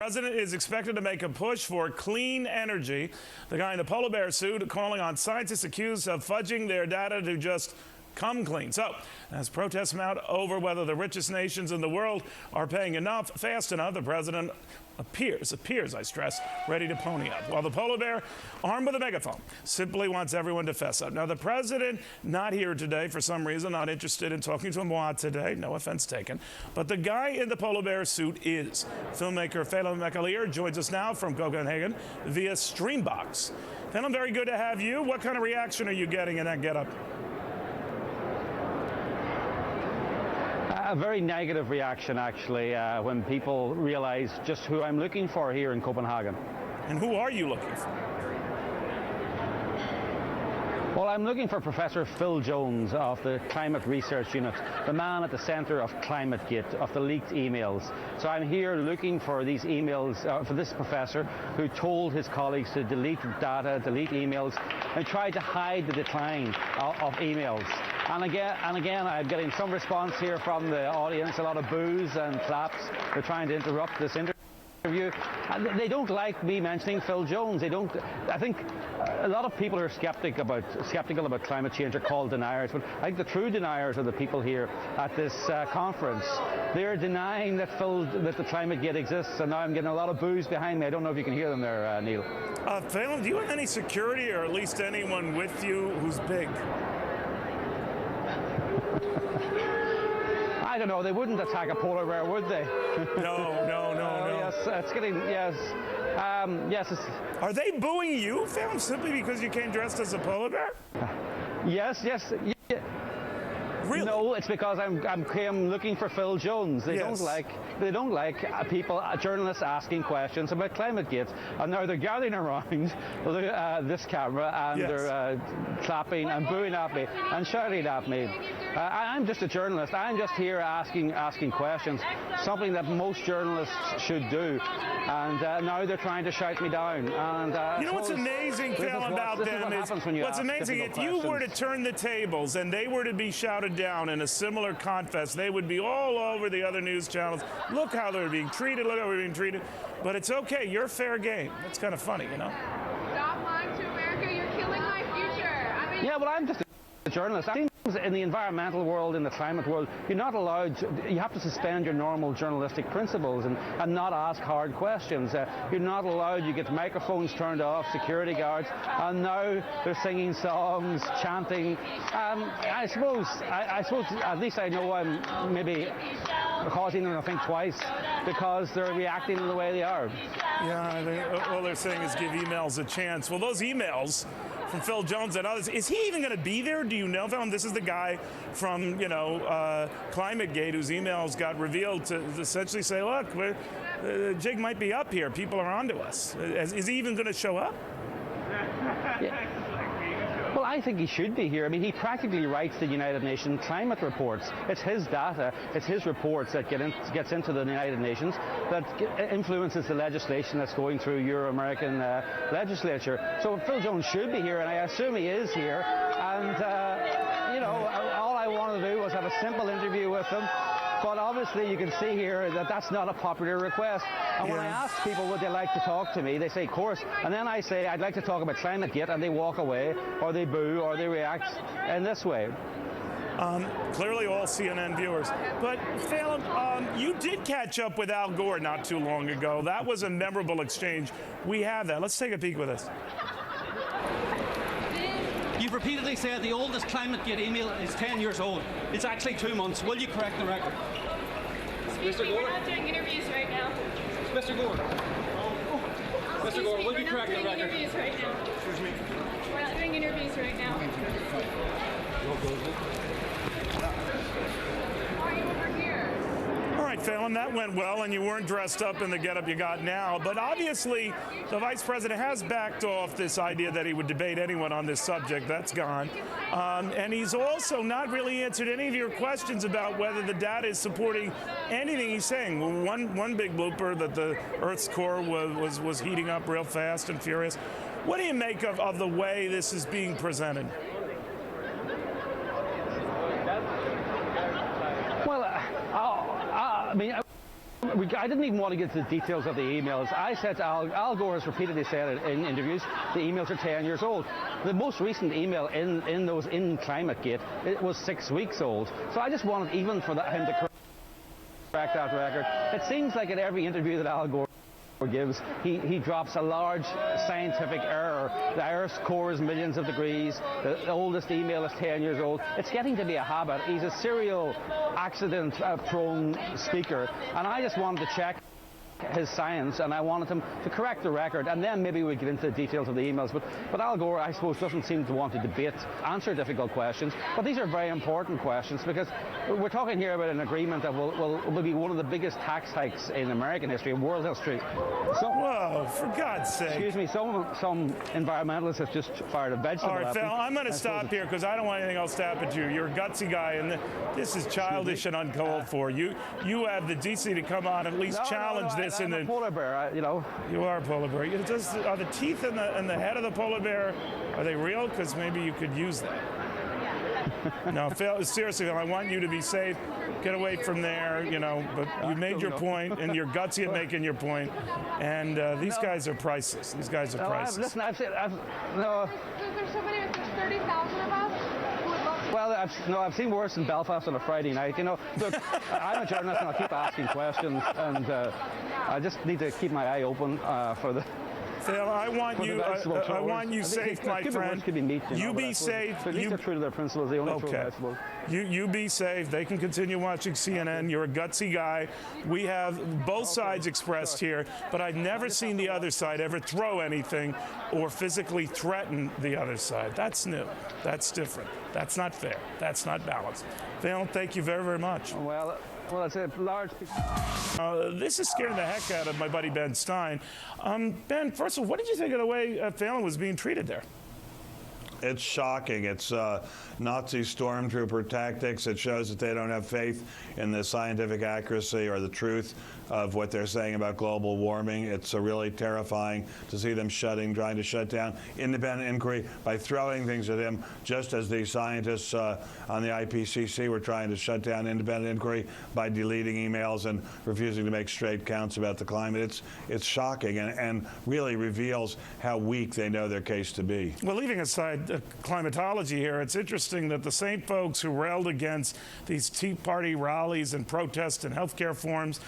The president is expected to make a push for clean energy. The guy in the polar bear suit calling on scientists accused of fudging their data to just come clean. So, as protests mount over whether the richest nations in the world are paying enough, fast enough, the president appears, I stress, ready to pony up. While the polar bear, armed with a megaphone, simply wants everyone to fess up. Now, the president not here today for some reason, not interested in talking to moi today, no offense taken. But the guy in the polar bear suit is. Filmmaker Phelim McAleer joins us now from Copenhagen via Streambox. Phelim, very good to have you. What kind of reaction are you getting in that getup? A very negative reaction, actually, when people realize just who I'm looking for here in Copenhagen. And who are you looking for? Well, I'm looking for Professor Phil Jones of the Climate Research Unit, the man at the centre of ClimateGate, of the leaked emails. So I'm here looking for these emails, for this professor who told his colleagues to delete data, delete emails, and tried to hide the decline of emails. And again, I'm getting some response here from the audience, a lot of boos and claps. They're trying to interrupt this interview. And they don't like me mentioning Phil Jones. They don't. I think a lot of people who are skeptical about climate change are called deniers, but I think the true deniers are the people here at this conference. They're denying that the ClimateGate exists, and now I'm getting a lot of boos behind me. I don't know if you can hear them there, Neil. Phelim, do you have any security, or at least anyone with you who's big? I don't know. They wouldn't attack a polar bear, would they? No. Yes, it's getting, yes. Yes. Are they booing you, Phelim, simply because you came dressed as a polar bear? Yes. Yeah. Really? No, it's because I'm looking for Phil Jones. They don't like people, journalists asking questions about ClimateGate. And now they're gathering around this camera and they're clapping and booing at me and shouting at me. I'm just a journalist. I'm just here asking questions, something that most journalists should do. And now they're trying to shout me down. And you know what's amazing, Phelim, about them is what's amazing. If you were to turn the tables and they were to be shouted down in a similar contest, they would be all over the other news channels. Look how they're being treated. Look how we're being treated. But it's okay. You're fair game. That's kind of funny, you know. Stop lying to America. You're killing my future. I mean, yeah, well, I'm just a journalist. In the environmental world, in the climate world, you're not allowed you have to suspend your normal journalistic principles and not ask hard questions. You're not allowed, you get microphones turned off, security guards, and now they're singing songs, chanting. I suppose at least I know I'm maybe causing them to think twice because they're reacting the way they are. Yeah, all they're saying is give emails a chance. Well, those emails from Phil Jones and others, is he even going to be there? Do you know, Phil? This is the guy from, ClimateGate whose emails got revealed to essentially say, look, the jig might be up here. People are onto us. Is he even going to show up? Yeah. Well, I think he should be here. I mean, he practically writes the United Nations climate reports. It's his data, it's his reports that gets into the United Nations, that influences the legislation that's going through your American legislature. So Phil Jones should be here, and I assume he is here. And, all I wanted to do was have a simple interview with him. But obviously you can see here that that's not a popular request. And when I ask people would they like to talk to me, they say, of course. And then I say, I'd like to talk about ClimateGate, and they walk away, or they boo, or they react in this way. Clearly all CNN viewers. But Phelim, you did catch up with Al Gore not too long ago. That was a memorable exchange. We have that. Let's take a peek with us. You've repeatedly said the oldest ClimateGate email is 10 years old. It's actually 2 months. Will you correct the record? Excuse me, we're not doing interviews right now. Mr. Gore. Mr. Gore, will you correct the record? We're not doing interviews right now. Excuse me. We're not doing interviews right now. Why are you over here? All right, Phelim, that went well, and you weren't dressed up in the getup you got now. But obviously, the vice president has backed off this idea that he would debate anyone on this subject. That's gone. And he's also not really answered any of your questions about whether the data is supporting anything he's saying. Well, one big blooper that the Earth's core was heating up real fast and furious. What do you make of the way this is being presented? Well, I mean, I didn't even want to get to the details of the emails. I said to Al Gore has repeatedly said it in interviews, the emails are 10 years old. The most recent email in ClimateGate, it was 6 weeks old. So I just wanted even for him to correct that record. It seems like in every interview that Al Gore gives, he drops a large scientific error. The Earth's core is millions of degrees. The oldest email is 10 years old. It's getting to be a habit. He's a serial accident-prone speaker, and I just wanted to check his science, and I wanted him to correct the record, and then maybe we'd get into the details of the emails. But Al Gore, I suppose, doesn't seem to want to debate, answer difficult questions. But these are very important questions, because we're talking here about an agreement that will be one of the biggest tax hikes in American history, in world history. Whoa, for God's sake. Excuse me, some environmentalists have just fired a vegetable. All right, Phil, I'm going to stop here because I don't want anything else to happen to you. You're a gutsy guy, and this is childish and uncalled for. You have the decency to come on and at least challenge this. I'm a polar bear, you know. You are a polar bear. Are the teeth in the head of the polar bear, are they real? Because maybe you could use that. No, Phil, seriously, Phil, I want you to be safe. Get away from there, you know. But you made your point, and you're gutsy at making your point. And these guys are priceless. These guys are priceless. Listen, Is there somebody with 30,000 of us? Well, I've seen worse in Belfast on a Friday night. You know, look, I'm a journalist and I'll keep asking questions, and I just need to keep my eye open for the. Phil, I want you safe, my friend. You be safe. At least they're true to their principles. They only throw vegetables. You be safe. They can continue watching CNN. You're a gutsy guy. We have both sides expressed here, but I've never seen the other side ever throw anything or physically threaten the other side. That's new. That's different. That's not fair. That's not balanced. Phil, thank you very, very much. Well, it's a large. This is scaring the heck out of my buddy Ben Stein. Ben, first of all, what did you think of the way Phelim was being treated there? It's shocking. It's Nazi stormtrooper tactics. It shows that they don't have faith in the scientific accuracy or the truth of what they're saying about global warming. It's really terrifying to see them trying to shut down independent inquiry by throwing things at him, just as the scientists on the IPCC were trying to shut down independent inquiry by deleting emails and refusing to make straight counts about the climate. It's shocking and really reveals how weak they know their case to be. Well, leaving aside climatology here, it's interesting that the same folks who railed against these Tea Party rallies and protests and healthcare forums,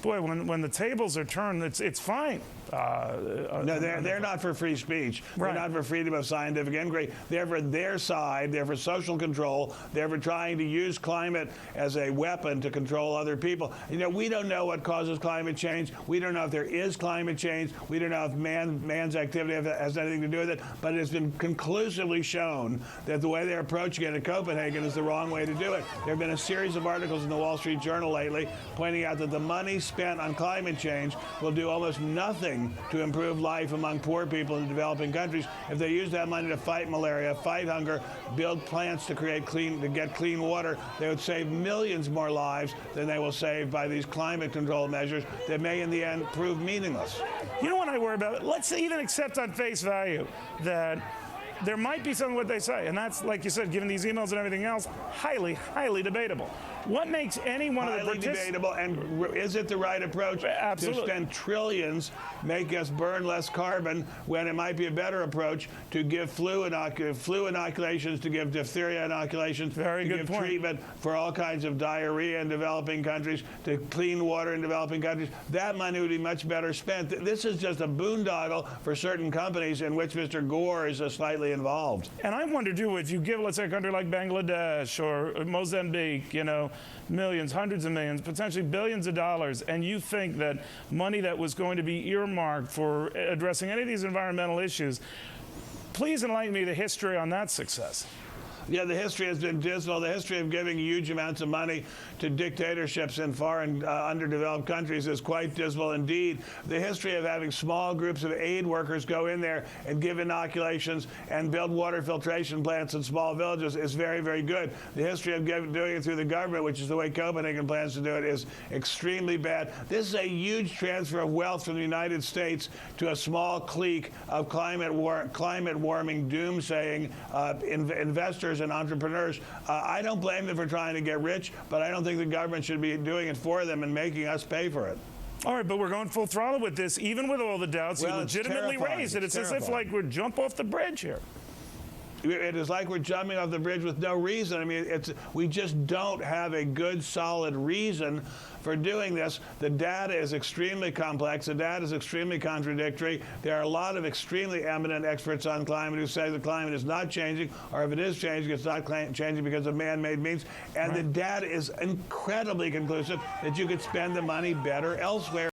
boy, when the tables are turned, it's fine. No, they're not for free speech. Right. They're not for freedom of scientific inquiry. They're for their side. They're for social control. They're for trying to use climate as a weapon to control other people. You know, we don't know what causes climate change. We don't know if there is climate change. We don't know if man's activity has anything to do with it. But it's been conclusively shown that the way they're approaching it in Copenhagen is the wrong way to do it. There have been a series of articles in the Wall Street Journal lately pointing out that the money spent on climate change will do almost nothing to improve life among poor people in developing countries. If they use that money to fight malaria, fight hunger, build plants to get clean water, they would save millions more lives than they will save by these climate control measures that may in the end prove meaningless. You know what I worry about? Let's even accept on face value that there might be something what they say, and that's, like you said, given these emails and everything else, highly, highly debatable. What makes any one of the highly debatable, and is it the right approach Absolutely. to spend trillions, make us burn less carbon, when it might be a better approach to give flu inoculations, to give diphtheria inoculations, Very to good give point. treatment for all kinds of diarrhea in developing countries, to clean water in developing countries? That money would be much better spent. This is just a boondoggle for certain companies in which Mr. Gore is slightly involved. And I wonder, too, if you give, let's say, a country like Bangladesh or Mozambique, you know, millions, hundreds of millions, potentially billions of dollars, and you think that money that was going to be earmarked for addressing any of these environmental issues, please enlighten me the history on that success. Yeah, the history has been dismal. The history of giving huge amounts of money to dictatorships in foreign underdeveloped countries is quite dismal indeed. The history of having small groups of aid workers go in there and give inoculations and build water filtration plants in small villages is very, very good. The history of doing it through the government, which is the way Copenhagen plans to do it, is extremely bad. This is a huge transfer of wealth from the United States to a small clique of climate warming doomsaying investors inventors and entrepreneurs. I don't blame them for trying to get rich, but I don't think the government should be doing it for them and making us pay for it. All right, but we're going full throttle with this, even with all the doubts. Well, you legitimately raised it. It's as if like we're jump off the bridge here. It is like we're jumping off the bridge with no reason. I mean, we just don't have a good, solid reason for doing this. The data is extremely complex. The data is extremely contradictory. There are a lot of extremely eminent experts on climate who say the climate is not changing, or if it is changing, it's not changing because of man-made means. And the data is incredibly conclusive that you could spend the money better elsewhere.